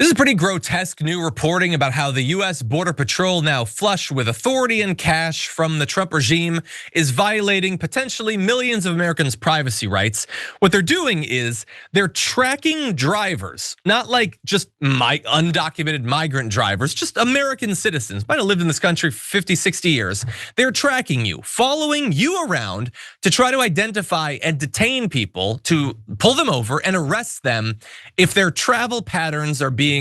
This is pretty grotesque new reporting about how the US Border Patrol, now flush with authority and cash from the Trump regime, is violating potentially millions of Americans' privacy rights. What they're doing is they're tracking drivers, not like just undocumented migrant drivers, just American citizens, might have lived in this country for 50, 60 years. They're tracking you, following you around to try to identify and detain people, to pull them over and arrest them if their travel patterns are being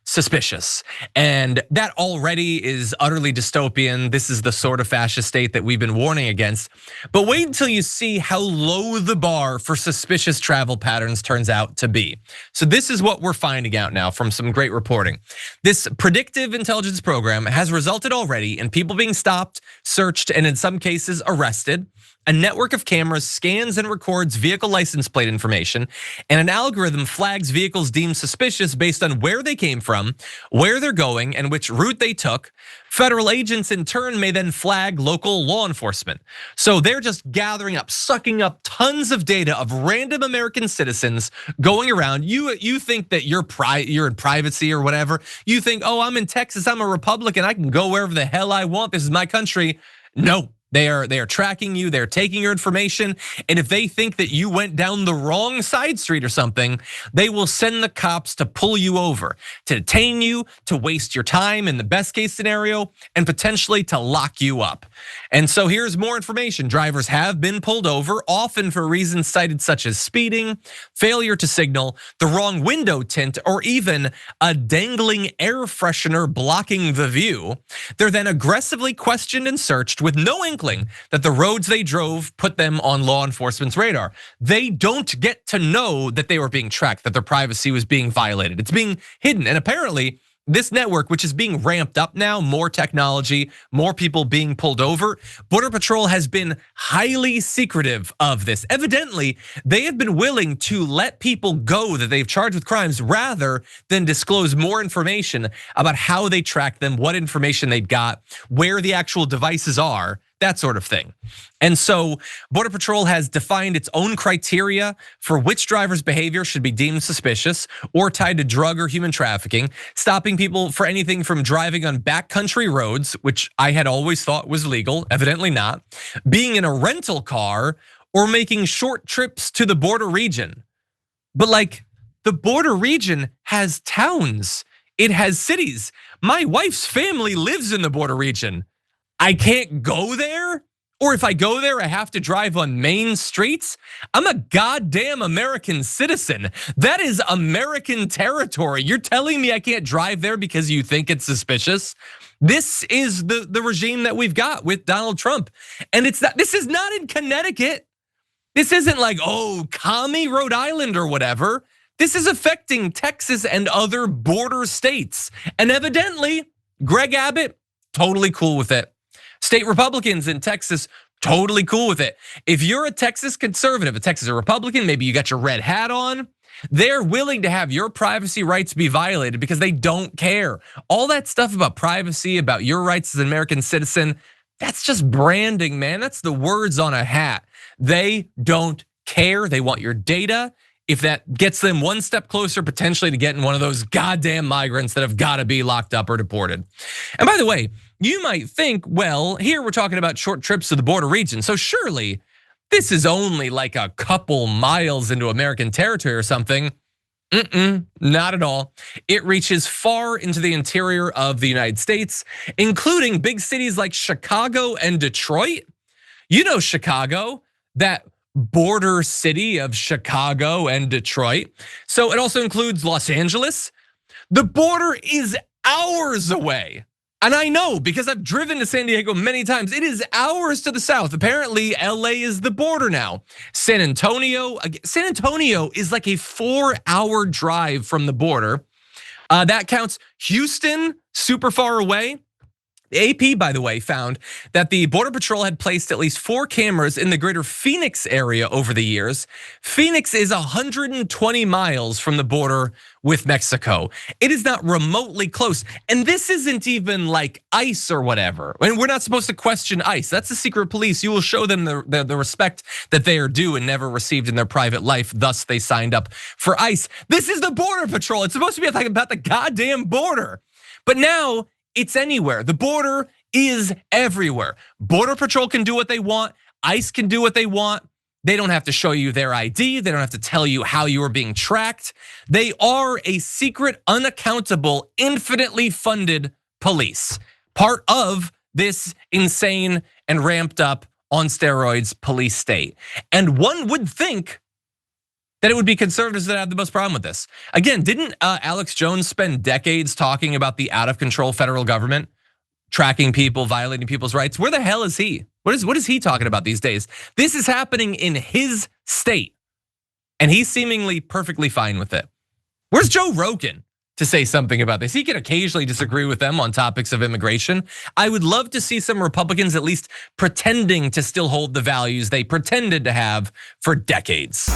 suspicious. And that already is utterly dystopian. This is the sort of fascist state that we've been warning against. But wait until you see how low the bar for suspicious travel patterns turns out to be. So this is what we're finding out now from some great reporting. This predictive intelligence program has resulted already in people being stopped, searched, and in some cases arrested. A network of cameras scans and records vehicle license plate information, and an algorithm flags vehicles deemed suspicious based on where they came from, where they're going, and which route they took. Federal agents in turn may then flag local law enforcement. So they're just gathering up, sucking up tons of data of random American citizens going around. You think that you're in privacy or whatever. You think, oh, I'm in Texas, I'm a Republican, I can go wherever the hell I want. This is my country. No. They are tracking you, they're taking your information, and if they think that you went down the wrong side street or something, they will send the cops to pull you over, to detain you, to waste your time in the best case scenario, and potentially to lock you up. And so here's more information. Drivers have been pulled over, often for reasons cited such as speeding, failure to signal, the wrong window tint, or even a dangling air freshener blocking the view. They're then aggressively questioned and searched with no inkling that the roads they drove put them on law enforcement's radar. They don't get to know that they were being tracked, that their privacy was being violated. It's being hidden. And apparently this network, which is being ramped up now, more technology, more people being pulled over, Border Patrol has been highly secretive of this. Evidently, they have been willing to let people go that they've charged with crimes rather than disclose more information about how they track them, what information they've got, where the actual devices are, that sort of thing. And so Border Patrol has defined its own criteria for which driver's behavior should be deemed suspicious or tied to drug or human trafficking, stopping people for anything from driving on backcountry roads, which I had always thought was legal, evidently not, being in a rental car, or making short trips to the border region. But like, the border region has towns, it has cities. My wife's family lives in the border region. I can't go there? Or if I go there, I have to drive on main streets? I'm a goddamn American citizen. That is American territory. You're telling me I can't drive there because you think it's suspicious? This is the regime that we've got with Donald Trump. And this is not in Connecticut. This isn't like, oh, commie Rhode Island or whatever. This is affecting Texas and other border states. And evidently, Greg Abbott, totally cool with it. State Republicans in Texas, totally cool with it. If you're a Texas conservative, a Texas Republican, maybe you got your red hat on, they're willing to have your privacy rights be violated because they don't care. All that stuff about privacy, about your rights as an American citizen, that's just branding, man. That's the words on a hat. They don't care. They want your data. If that gets them one step closer potentially to getting one of those goddamn migrants that have got to be locked up or deported. And by the way, you might think, well, here we're talking about short trips to the border region. So surely this is only like a couple miles into American territory or something. Not at all. It reaches far into the interior of the United States, including big cities like Chicago and Detroit. You know Chicago, that border city of Chicago and Detroit. So it also includes Los Angeles. The border is hours away. And I know because I've driven to San Diego many times. It is hours to the south. Apparently, LA is the border now. San Antonio is like a 4-hour drive from the border. That counts Houston, super far away. AP, by the way, found that the Border Patrol had placed at least 4 cameras in the greater Phoenix area over the years. Phoenix is 120 miles from the border with Mexico. It is not remotely close. And this isn't even like ICE or whatever. And we're not supposed to question ICE. That's the secret police. You will show them the respect that they are due and never received in their private life. Thus, they signed up for ICE. This is the Border Patrol. It's supposed to be about the goddamn border. But now, it's anywhere. The border is everywhere. Border Patrol can do what they want. ICE can do what they want. They don't have to show you their ID. They don't have to tell you how you are being tracked. They are a secret, unaccountable, infinitely funded police. Part of this insane and ramped up on steroids police state. And one would think that it would be conservatives that have the most problem with this. Again, didn't Alex Jones spend decades talking about the out of control federal government, tracking people, violating people's rights? Where the hell is he? What is he talking about these days? This is happening in his state, and he's seemingly perfectly fine with it. Where's Joe Rogan to say something about this? He can occasionally disagree with them on topics of immigration. I would love to see some Republicans at least pretending to still hold the values they pretended to have for decades.